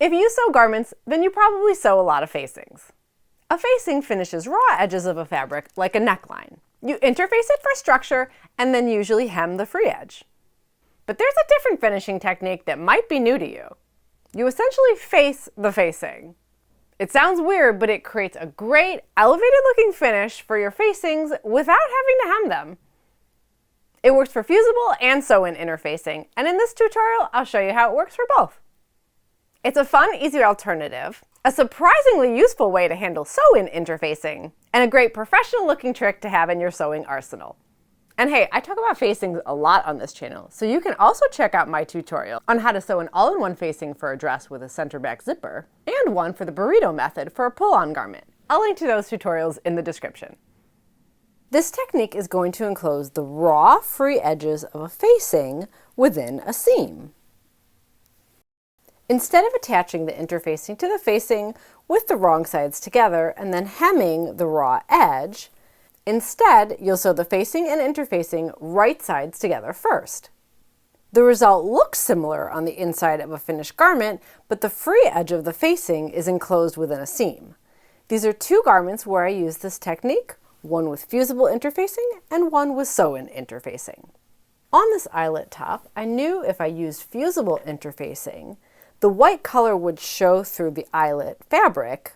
If you sew garments, then you probably sew a lot of facings. A facing finishes raw edges of a fabric like a neckline. You interface it for structure and then usually hem the free edge. But there's a different finishing technique that might be new to you. You essentially face the facing. It sounds weird, but it creates a great, elevated-looking finish for your facings without having to hem them. It works for fusible and sew-in interfacing, and in this tutorial, I'll show you how it works for both. It's a fun, easy alternative, a surprisingly useful way to handle sew-in interfacing, and a great professional-looking trick to have in your sewing arsenal. And hey, I talk about facings a lot on this channel, so you can also check out my tutorial on how to sew an all-in-one facing for a dress with a center back zipper, and one for the burrito method for a pull-on garment. I'll link to those tutorials in the description. This technique is going to enclose the raw, free edges of a facing within a seam. Instead of attaching the interfacing to the facing with the wrong sides together and then hemming the raw edge, instead, you'll sew the facing and interfacing right sides together first. The result looks similar on the inside of a finished garment, but the free edge of the facing is enclosed within a seam. These are two garments where I use this technique, one with fusible interfacing and one with sew-in interfacing. On this eyelet top, I knew if I used fusible interfacing, the white color would show through the eyelet fabric.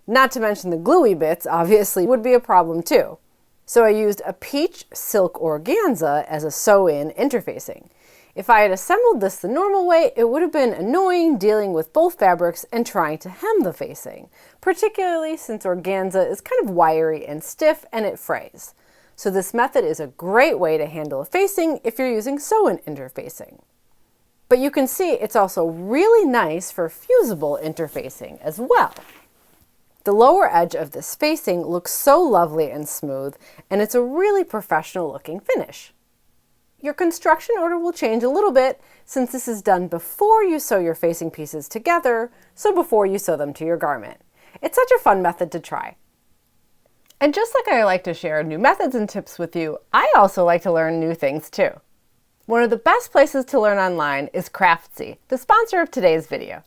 Not to mention the gluey bits, obviously, would be a problem too. So I used a peach silk organza as a sew-in interfacing. If I had assembled this the normal way, it would have been annoying dealing with both fabrics and trying to hem the facing, particularly since organza is kind of wiry and stiff and it frays. So this method is a great way to handle a facing if you're using sew-in interfacing. But you can see it's also really nice for fusible interfacing as well. The lower edge of this facing looks so lovely and smooth, and it's a really professional looking finish. Your construction order will change a little bit since this is done before you sew your facing pieces together, so before you sew them to your garment. It's such a fun method to try. And just like I like to share new methods and tips with you, I also like to learn new things too. One of the best places to learn online is Craftsy, the sponsor of today's video.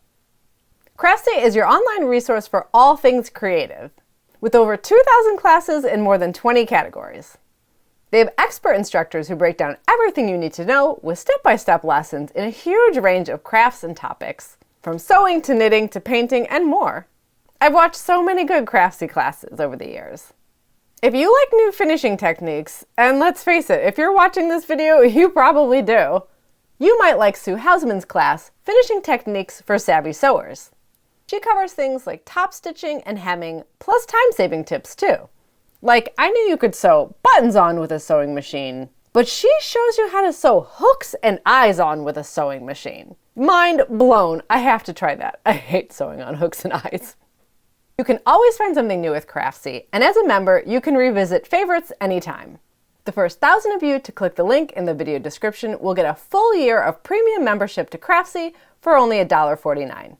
Craftsy is your online resource for all things creative, with over 2,000 classes in more than 20 categories. They have expert instructors who break down everything you need to know with step-by-step lessons in a huge range of crafts and topics, from sewing to knitting to painting and more. I've watched so many good Craftsy classes over the years. If you like new finishing techniques, and let's face it, if you're watching this video, you probably do, you might like Sue Hausman's class, Finishing Techniques for Savvy Sewers. She covers things like top stitching and hemming, plus time-saving tips too. Like, I knew you could sew buttons on with a sewing machine, but she shows you how to sew hooks and eyes on with a sewing machine. Mind blown, I have to try that. I hate sewing on hooks and eyes. You can always find something new with Craftsy, and as a member, you can revisit favorites anytime. The first 1,000 of you to click the link in the video description will get a full year of premium membership to Craftsy for only $1.49.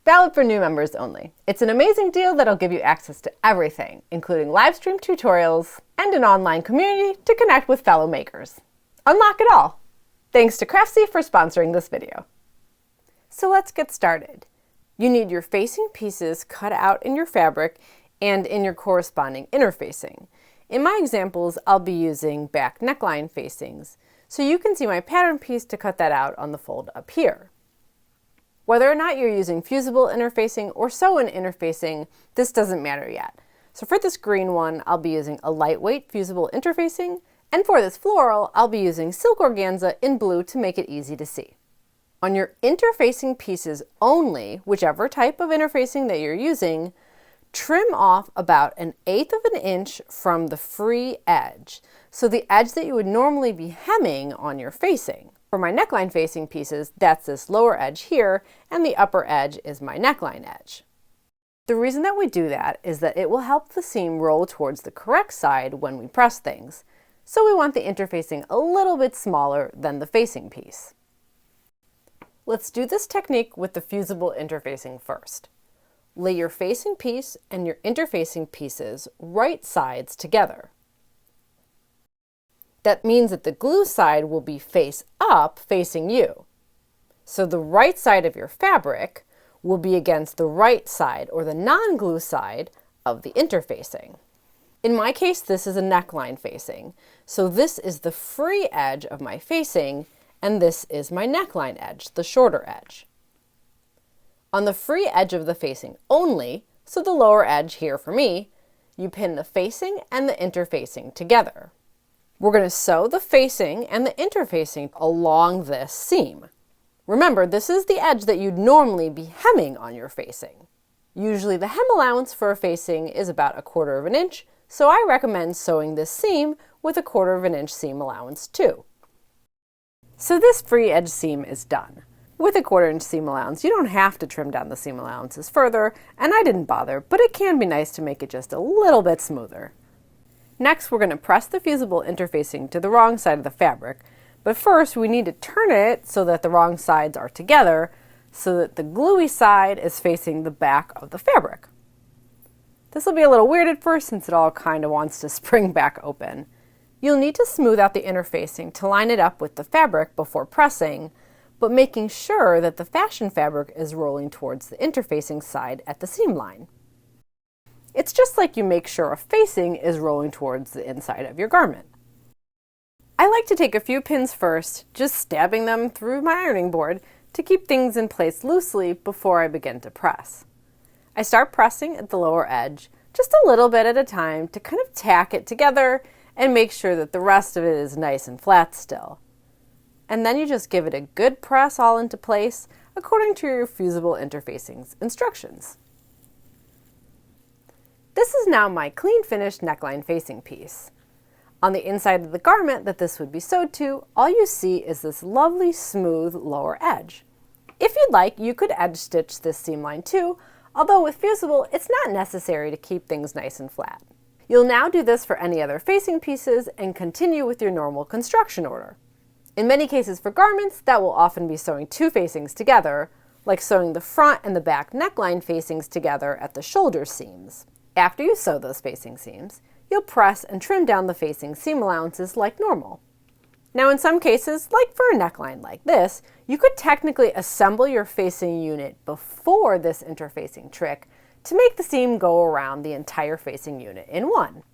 Valid for new members only. It's an amazing deal that'll give you access to everything, including live stream tutorials and an online community to connect with fellow makers. Unlock it all! Thanks to Craftsy for sponsoring this video. So let's get started. You need your facing pieces cut out in your fabric and in your corresponding interfacing. In my examples, I'll be using back neckline facings, so you can see my pattern piece to cut that out on the fold up here. Whether or not you're using fusible interfacing or sew-in interfacing, this doesn't matter yet. So for this green one, I'll be using a lightweight fusible interfacing, and for this floral, I'll be using silk organza in blue to make it easy to see. On your interfacing pieces only, whichever type of interfacing that you're using, trim off about 1/8 of an inch from the free edge, so the edge that you would normally be hemming on your facing. For my neckline facing pieces, that's this lower edge here, and the upper edge is my neckline edge. The reason that we do that is that it will help the seam roll towards the correct side when we press things, so we want the interfacing a little bit smaller than the facing piece. Let's do this technique with the fusible interfacing first. Lay your facing piece and your interfacing pieces right sides together. That means that the glue side will be face up facing you. So the right side of your fabric will be against the right side, or the non-glue side, of the interfacing. In my case, this is a neckline facing, so this is the free edge of my facing, and this is my neckline edge, the shorter edge. On the free edge of the facing only, so the lower edge here for me, you pin the facing and the interfacing together. We're going to sew the facing and the interfacing along this seam. Remember, this is the edge that you'd normally be hemming on your facing. Usually the hem allowance for a facing is about 1/4 of an inch, so I recommend sewing this seam with 1/4 of an inch seam allowance too. So this free edge seam is done. With 1/4 inch seam allowance, you don't have to trim down the seam allowances further, and I didn't bother, but it can be nice to make it just a little bit smoother. Next, we're going to press the fusible interfacing to the wrong side of the fabric, but first we need to turn it so that the wrong sides are together, so that the gluey side is facing the back of the fabric. This will be a little weird at first since it all kind of wants to spring back open. You'll need to smooth out the interfacing to line it up with the fabric before pressing, but making sure that the fashion fabric is rolling towards the interfacing side at the seam line. It's just like you make sure a facing is rolling towards the inside of your garment. I like to take a few pins first, just stabbing them through my ironing board to keep things in place loosely before I begin to press. I start pressing at the lower edge, just a little bit at a time to kind of tack it together and make sure that the rest of it is nice and flat still. And then you just give it a good press all into place according to your fusible interfacing's instructions. This is now my clean finished neckline facing piece. On the inside of the garment that this would be sewed to, all you see is this lovely smooth lower edge. If you'd like, you could edge stitch this seam line too, although with fusible, it's not necessary to keep things nice and flat. You'll now do this for any other facing pieces and continue with your normal construction order. In many cases for garments, that will often be sewing two facings together, like sewing the front and the back neckline facings together at the shoulder seams. After you sew those facing seams, you'll press and trim down the facing seam allowances like normal. Now in some cases, like for a neckline like this, you could technically assemble your facing unit before this interfacing trick to make the seam go around the entire facing unit in one.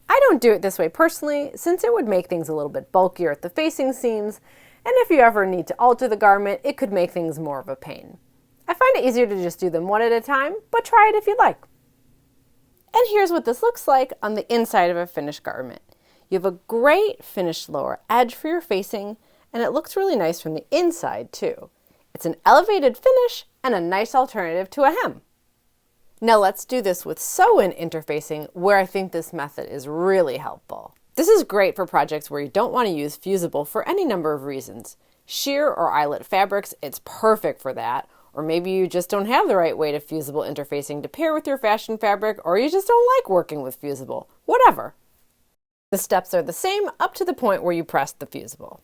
I don't do it this way personally, since it would make things a little bit bulkier at the facing seams, and if you ever need to alter the garment, it could make things more of a pain. I find it easier to just do them one at a time, but try it if you'd like. And here's what this looks like on the inside of a finished garment. You have a great finished lower edge for your facing, and it looks really nice from the inside too. It's an elevated finish and a nice alternative to a hem. Now let's do this with sew-in interfacing, where I think this method is really helpful. This is great for projects where you don't want to use fusible for any number of reasons. Sheer or eyelet fabrics, it's perfect for that. Or maybe you just don't have the right weight of fusible interfacing to pair with your fashion fabric, or you just don't like working with fusible. Whatever. The steps are the same up to the point where you press the fusible.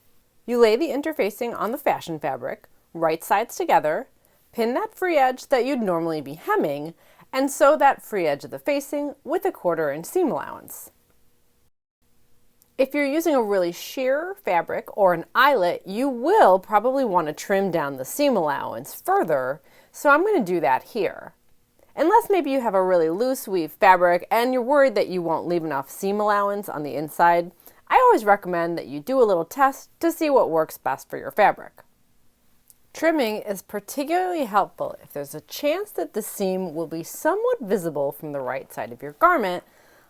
You lay the interfacing on the fashion fabric, right sides together, pin that free edge that you'd normally be hemming, and sew that free edge of the facing with 1/4 inch seam allowance. If you're using a really sheer fabric or an eyelet, you will probably want to trim down the seam allowance further, so I'm going to do that here. Unless maybe you have a really loose weave fabric and you're worried that you won't leave enough seam allowance on the inside, I always recommend that you do a little test to see what works best for your fabric. Trimming is particularly helpful if there's a chance that the seam will be somewhat visible from the right side of your garment,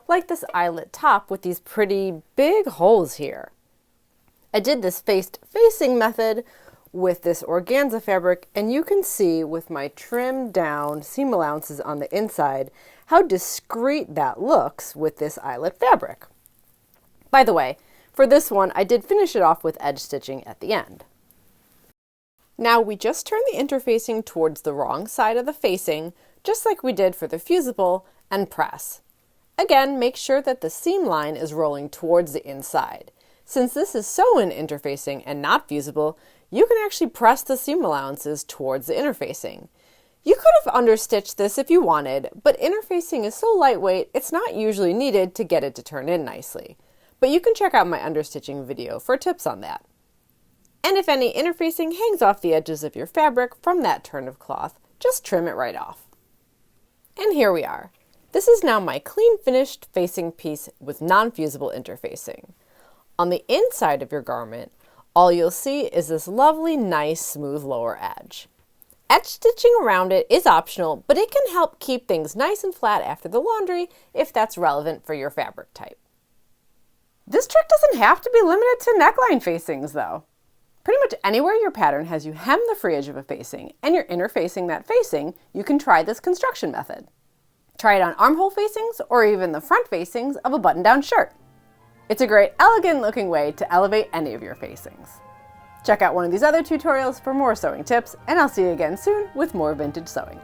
like this eyelet top with these pretty big holes here. I did this facing method with this organza fabric, and you can see with my trimmed down seam allowances on the inside how discreet that looks with this eyelet fabric. By the way, for this one I did finish it off with edge stitching at the end. Now we just turn the interfacing towards the wrong side of the facing, just like we did for the fusible, and press. Again, make sure that the seam line is rolling towards the inside. Since this is sew-in interfacing and not fusible, you can actually press the seam allowances towards the interfacing. You could have understitched this if you wanted, but interfacing is so lightweight, it's not usually needed to get it to turn in nicely. But you can check out my understitching video for tips on that. And if any interfacing hangs off the edges of your fabric from that turn of cloth, just trim it right off. And here we are. This is now my clean finished facing piece with non-fusible interfacing. On the inside of your garment, all you'll see is this lovely, nice, smooth lower edge. Edge stitching around it is optional, but it can help keep things nice and flat after the laundry if that's relevant for your fabric type. This trick doesn't have to be limited to neckline facings though. Pretty much anywhere your pattern has you hem the free edge of a facing and you're interfacing that facing, you can try this construction method. Try it on armhole facings or even the front facings of a button-down shirt. It's a great, elegant looking way to elevate any of your facings. Check out one of these other tutorials for more sewing tips, and I'll see you again soon with more vintage sewing.